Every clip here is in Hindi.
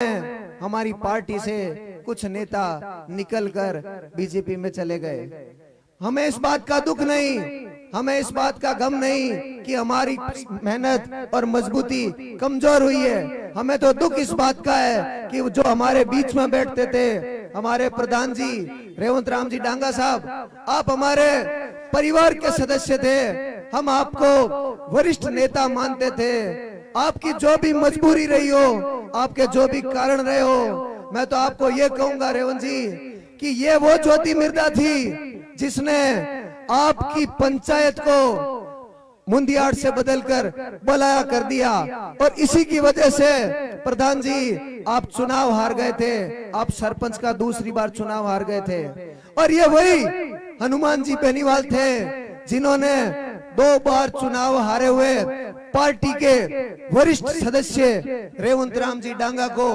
हमारी पार्टी से कुछ नेता निकलकर बीजेपी में चले गए। हमें इस बात का दुख नहीं, हमें इस बात का गम नहीं कि हमारी मेहनत और मजबूती कमजोर हुई है। हमें तो दुख इस बात का है कि जो हमारे बीच में बैठते थे, हमारे प्रधान जी रेवंत राम जी डांगा साहब, आप हमारे परिवार के सदस्य थे, हम आपको वरिष्ठ नेता मानते थे। आपकी जो भी मजबूरी रही हो, आपके जो भी कारण रहे हो, मैं तो आपको ये कहूंगा रेवंत जी कि ये वो ज्योति मिर्धा थी जिसने आपकी पंचायत को मुंदियार से बदलकर बलाया कर दिया, और इसी की वजह से प्रधान जी आप चुनाव हार गए थे, आप सरपंच का दूसरी बार चुनाव हार गए थे। और ये वही हनुमान जी बेनीवाल थे जिन्होंने 2 बार चुनाव हारे हुए पार्टी के वरिष्ठ सदस्य रेवंत राम जी डांगा को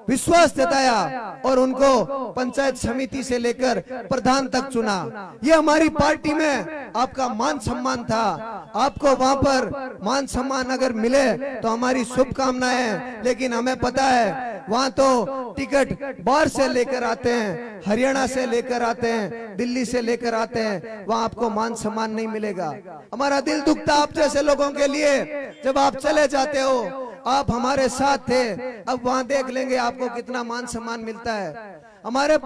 विश्वास जताया और उनको पंचायत समिति से लेकर प्रधान तक चुना। ये हमारी पार्टी में आपका मान सम्मान था। आपको वहां पर मान सम्मान अगर मिले तो हमारी शुभकामनाएं, लेकिन हमें पता है वहां तो टिकट बाहर से लेकर आते हैं, हरियाणा से लेकर आते हैं, दिल्ली से लेकर आते हैं, वहां आपको मान सम्मान नहीं मिलेगा। हमारा दिल दुखता आप जैसे लोगों के लिए जब आप चले जाते हो। आप हमारे साथ थे, अब वहां देख लेंगे आपको कितना मान सम्मान मिलता है। हमारे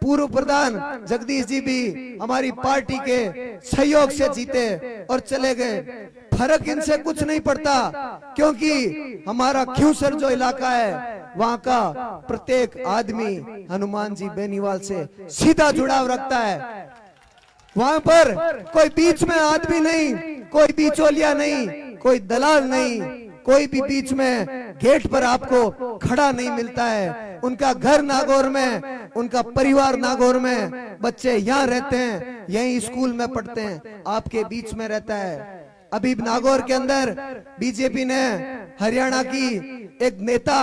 पूर्व प्रधान जगदीश जी भी हमारी पार्टी के सहयोग से जीते और चले गए। फर्क इनसे कुछ नहीं पड़ता, क्योंकि हमारा खियूसर जो इलाका है वहां का प्रत्येक आदमी हनुमान जी बेनीवाल से सीधा जुड़ाव रखता है। वहां पर कोई बीच में आदमी नहीं, कोई बिचौलिया नहीं, कोई दलाल नहीं, कोई भी बीच में गेट पर आपको खड़ा नहीं मिलता है। उनका घर नागौर में, उनका परिवार नागौर में, बच्चे यहाँ रहते हैं, यहीं स्कूल में पढ़ते हैं, आपके बीच में रहता है। अभी नागौर के अंदर बीजेपी ने हरियाणा की एक नेता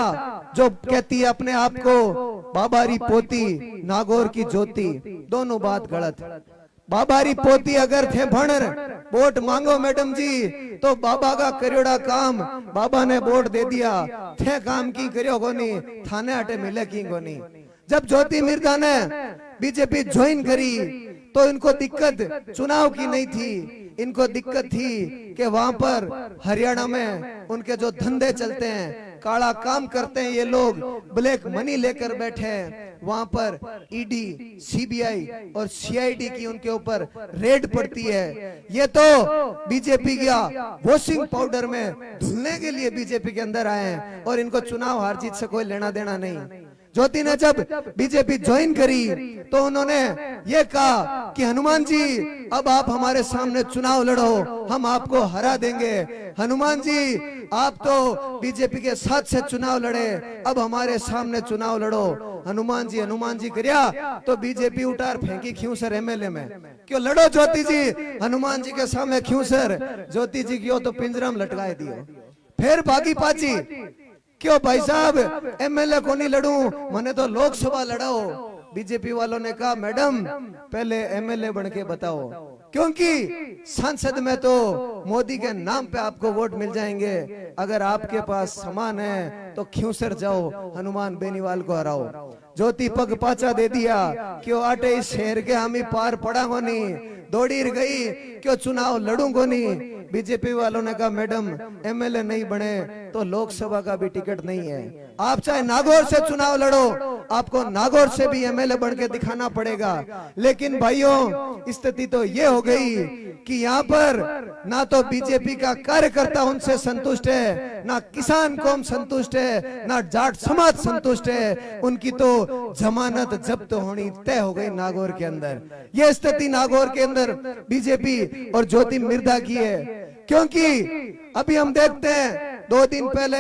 जो कहती है अपने आप को बाबारी पोती नागौर की ज्योति, दोनों बात गलत। बाबारी पोती अगर थे भणर वोट मांगो मैडम जी, तो बाबा का करियोड़ा काम बाबा ने वोट दे दिया, थे काम की करियो गोनी, थाने हटे मिले की गोनी। जब ज्योति मिर्धा ने बीजेपी ज्वाइन करी तो इनको दिक्कत चुनाव की नहीं थी, इनको दिक्कत थी कि वहां पर हरियाणा में उनके जो धंधे चलते हैं, काला काम करते हैं ये लोग, ब्लैक मनी लेकर बैठे हैं, वहां पर ईडी, सीबीआई और सीआईडी की उनके ऊपर रेड पड़ती है। ये तो बीजेपी का वॉशिंग पाउडर में धुलने के लिए बीजेपी के अंदर आए हैं, और इनको चुनाव हार जीत से कोई लेना देना नहीं। ज्योति ने जब बीजेपी ज्वाइन करी तो उन्होंने ये कहा कि हनुमान जी अब आप हमारे सामने चुनाव लड़ो, हम आपको हरा देंगे। हनुमान जी आप तो बीजेपी के साथ से चुनाव लड़े, अब हमारे सामने चुनाव लड़ो। हनुमान जी करिया तो बीजेपी उतार फेंकी खियूसर एमएलए में। क्यों लड़ो ज्योति जी, हनुमान जी के सामने खियूसर, ज्योति जी क्यों तो पिंजरा में लटकाए दियो। फिर भागी पाची, क्यों भाई साहब एमएलए को नहीं लड़ूं, मैंने तो लोकसभा लड़ाओ। बीजेपी वालों ने कहा मैडम पहले एमएलए बन के बताओ, क्योंकि संसद में तो मोदी के नाम पे आपको वोट मिल जाएंगे, अगर आपके पास सामान है तो खियूसर जाओ, हनुमान बेनीवाल को हराओ। ज्योति पग पाचा दे दिया, क्यों आटे इस शहर के हम ही पार पड़ा को नहीं, दौड़ी गई, क्यों चुनाव लड़ूंगो नहीं। बीजेपी वालों ने कहा मैडम एमएलए नहीं बने तो लोकसभा का भी टिकट नहीं है, आप चाहे नागौर से चुनाव लड़ो, आपको नागौर से भी एमएलए बन के दिखाना पड़ेगा। लेकिन भाइयों स्थिति तो ये हो गई कि यहाँ पर ना तो बीजेपी का कार्यकर्ता उनसे संतुष्ट है, ना किसान कौम संतुष्ट है, ना जाट समाज संतुष्ट है, उनकी तो जमानत जब्त होनी तय हो गई नागौर के अंदर। ये स्थिति नागौर के अंदर बीजेपी और ज्योति मिर्धा की है। क्योंकि अभी हम देखते हैं 2 दिन पहले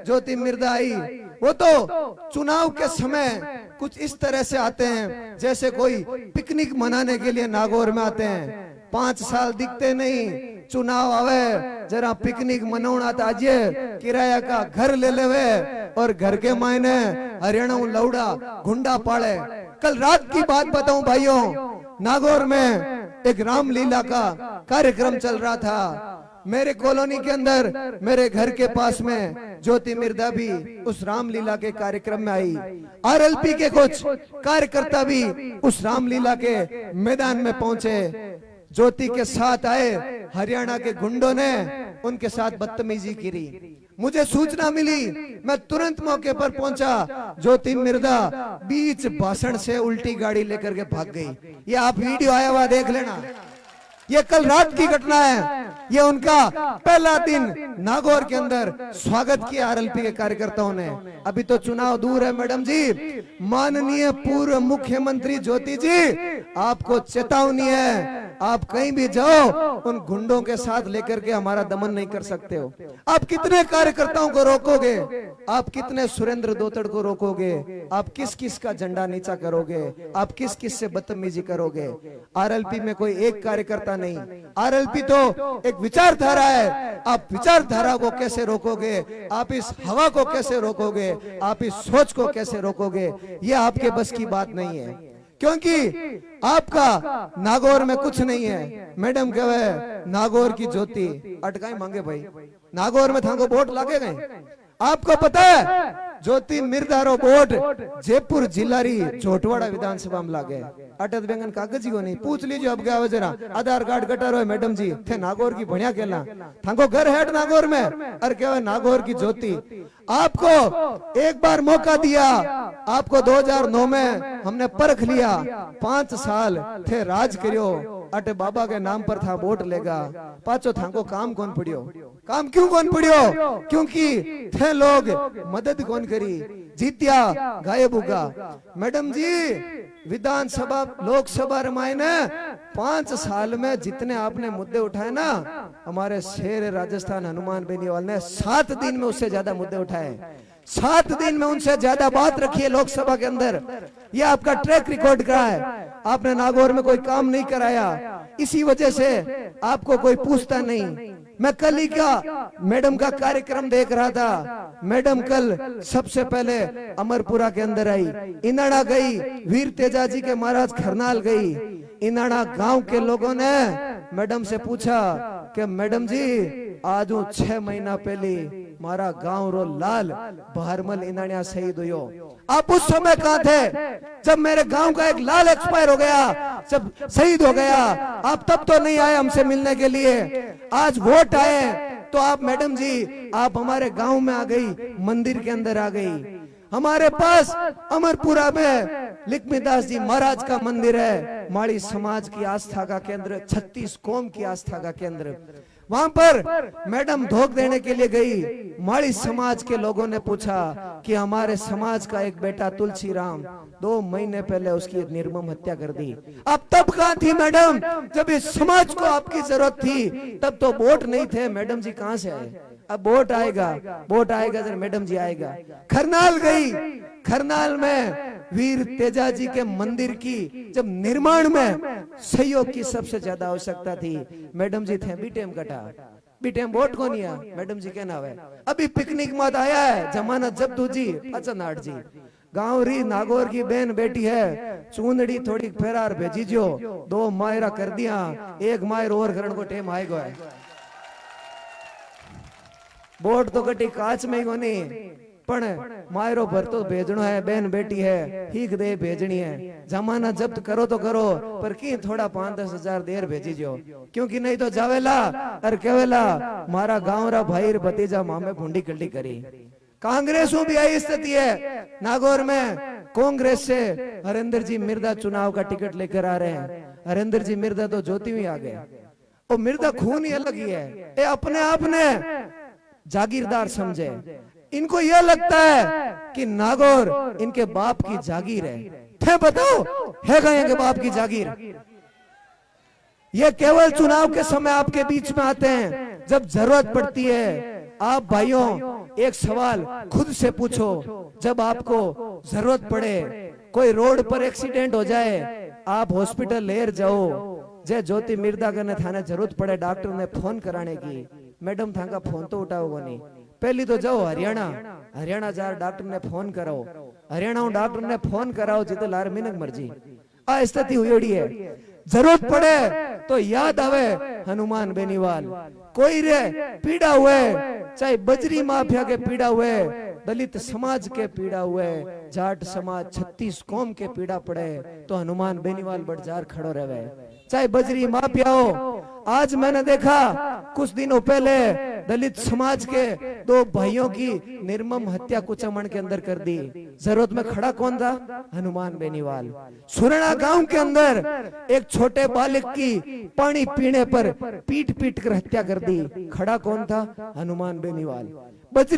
ज्योति मिर्धा आई, वो तो चुनाव के समय कुछ इस तरह से आते हैं जैसे कोई पिकनिक मनाने के लिए नागौर में आते हैं। 5 साल दिखते नहीं, चुनाव आवे जरा पिकनिक मनाना ताजिए, किराया का घर ले लेवे और घर के मायने हरियाणा लौड़ा गुंडा पाले। कल रात की बात बताऊं भाइयों, नागौर में एक रामलीला का कार्यक्रम चल रहा था। मेरे कॉलोनी के अंदर मेरे घर के पास में ज्योति मिर्धा भी उस रामलीला के कार्यक्रम में आई। आरएलपी के कुछ कार्यकर्ता भी उस रामलीला के मैदान में पहुंचे। ज्योति के साथ आए हरियाणा के गुंडों ने उनके साथ बदतमीजी की। मुझे सूचना मिली, मैं तुरंत मौके पर पहुंचा। ज्योति मिर्धा बीच भाषण से उल्टी गाड़ी लेकर के भाग गई। ये आप वीडियो आया हुआ देख लेना। ये कल रात की घटना है। ये उनका पहला दिन नागौर के अंदर स्वागत किया आरएलपी के कार्यकर्ताओं ने। अभी तो चुनाव दूर है मैडम जी। माननीय पूर्व मुख्यमंत्री ज्योति जी, आपको चेतावनी है, आप कहीं भी जाओ उन गुंडों के साथ लेकर के हमारा दमन नहीं कर सकते हो। आप कितने कार्यकर्ताओं को रोकोगे? आप कितने सुरेंद्र दोतड़ को रोकोगे? आप किस किस का झंडा नीचा करोगे? आप किस किस से बदतमीजी करोगे? आरएलपी में कोई एक कार्यकर्ता नहीं, आरएलपी तो एक विचारधारा है। आप विचारधारा को कैसे रोकोगे? आप इस हवा को कैसे रोकोगे? आप इस सोच को कैसे रोकोगे? ये आपके बस की बात नहीं है, क्योंकि आपका नागौर में कुछ नहीं है। मैडम कहे नागौर की ज्योति अटकाई मांगे भाई, नागौर में थाको वोट लागे गए। आपको पता है ज्योति मिर्धा रो वोट जयपुर जिलारी छोटवाड़ा विधानसभा में लागे। अटत बेंगन कागज ही को नहीं, पूछ लीजिए अब क्या जरा आधार कार्ड कटा रहे मैडम जी थे नागौर की बढ़िया केला थाको घर हेड नागौर में। अरे क्या नागौर की ज्योति, आपको एक बार मौका दिया, आपको 2009 में हमने परख लिया, 5 साल थे राज करियो, अटे बाबा के नाम पर था वोट लेगा। पाचो थाको काम कौन पड़ियो? काम क्यों कौन पड़ियो? क्योंकि थे लोग मदद कौन करी, जीतिया गायब होगा। मैडम जी विधानसभा लोकसभा रमायने 5 साल में जितने आपने मुद्दे उठाए ना, हमारे शेर राजस्थान हनुमान बेनीवाल ने 7 दिन में उससे ज्यादा मुद्दे उठाए। 7 दिन में उनसे ज्यादा बात रखी है लोकसभा के अंदर। ये आपका ट्रैक रिकॉर्ड का है। आपने नागौर में कोई काम नहीं कराया, इसी वजह से आपको कोई पूछता नहीं। मैं कल ही का मैडम का कार्यक्रम देख रहा था। मैडम कल सबसे पहले अमरपुरा के अंदर आई, इनाड़ा गई, वीर तेजाजी के महाराज खरनाल गई। इनाड़ा गांव के लोगों ने मैडम से पूछा कि मैडम जी आज 6 महीना पहले मारा गांव रो लाल बहरमल इनाड़िया शहीद हुयो। आप उस समय कहाँ थे जब मेरे गांव का एक लाल एक्सपायर हो गया, जब शहीद हो गया? आप तब तो नहीं आए हमसे मिलने के लिए। आज वोट आए तो आप मैडम जी आप हमारे गांव में आ गई, मंदिर के अंदर आ गई। हमारे पास अमरपुरा में लिखमीदास जी महाराज का मंदिर है, माड़ी समाज की आस्था का केंद्र, 36 कौम की आस्था का केंद्र। वहां पर मैडम धोख देने के लिए गई। माड़ी समाज के लोगों ने पूछा कि हमारे समाज का एक बेटा तुलसी राम 2 महीने पहले उसकी निर्मम हत्या कर दी। आप तब कहाँ थी मैडम जब इस समाज को आपकी जरूरत थी? तब तो वोट नहीं थे। मैडम जी कहाँ से आए? अब वोट आएगा, वोट आएगा जब मैडम जी आएगा। खरनाल गई, खरनाल में वीर तेजाजी के मंदिर की जब निर्माण में सहयोग की सबसे ज्यादा आवश्यकता थी, मैडम जी थे बीटेम कटा, बीटेम वोट को नहीं आया। मैडम जी क्या नाम है? अभी पिकनिक मत आया है, जमानत जब्त जी पचनाट जी। गांव री नागौर की बहन बेटी है, चूंदड़ी थोड़ी फेरार भेजी जो 2 मायरा कर दिया, 1 मायर और करण को टेम आएगा। वोट तो कटी काच में ही कोनी, पण मायरो भर तो भेजनो है, बहन बेटी है, ठीक दे भेजनी है। जमाना जब्त करो तो करो, पर की थोड़ा 5-10 हजार देर भेजी जो, क्योंकि नहीं तो जावेला और कहेला मारा गांव रा भाई भतीजा मामे भूंडी कल्डी करी। कांग्रेसों भी आई स्थिति है नागौर में। कांग्रेस से हरेंद्र जी मिर्धा चुनाव का टिकट लेकर आ रहे हैं। हरेंद्र जी मिर्धा तो ज्योति में आ गए, और मिर्धा खून ही अलग ही है। ये अपने आप ने जागीरदार समझे। इनको यह लगता है कि नागौर इनके बाप की जागीर है। थे बताओ है कहीं के बाप की जागीर? ये केवल चुनाव के समय आपके बीच में आते हैं जब जरूरत पड़ती है। आप भाइयों एक सवाल खुद से पूछो, जब आपको जरूरत पड़े, कोई रोड पर एक्सीडेंट हो जाए, आप हॉस्पिटल लेर जाओ, जय ज्योति मिर्धा करने थाने जरूरत पड़े डॉक्टर ने फोन कराने की, मैडम थाका फोन तो उठाओगे नहीं, पहली तो जाओ हरियाणा जार डॉक्टर ने फोन कराओ, हरियाणा डॉक्टर ने फोन कराओ जिते लार मिनक मर्जी। आ स्थिति हुई है। जरूरत पड़े तो याद आवे हनुमान बेनीवाल। कोई रे पीड़ा हुए, चाहे बजरी माफिया के पीड़ा हुए, दलित समाज के पीड़ा हुए, जाट समाज 36 कौम के पीड़ा पड़े, तो हनुमान बेनीवाल बड़जार खड़ो रहे, चाहे बजरी माफिया हो। आज मैंने देखा कुछ दिनों पहले दलित समाज के 2 भाइयों की निर्मम हत्या कुचमण के अंदर कर दी। जरूरत में खड़ा कौन था? हनुमान बेनीवाल। सुरना गांव के अंदर एक छोटे बालक की पानी पीने पर पीट पीट कर हत्या कर दी। खड़ा कौन था? हनुमान बेनीवाल। बजरी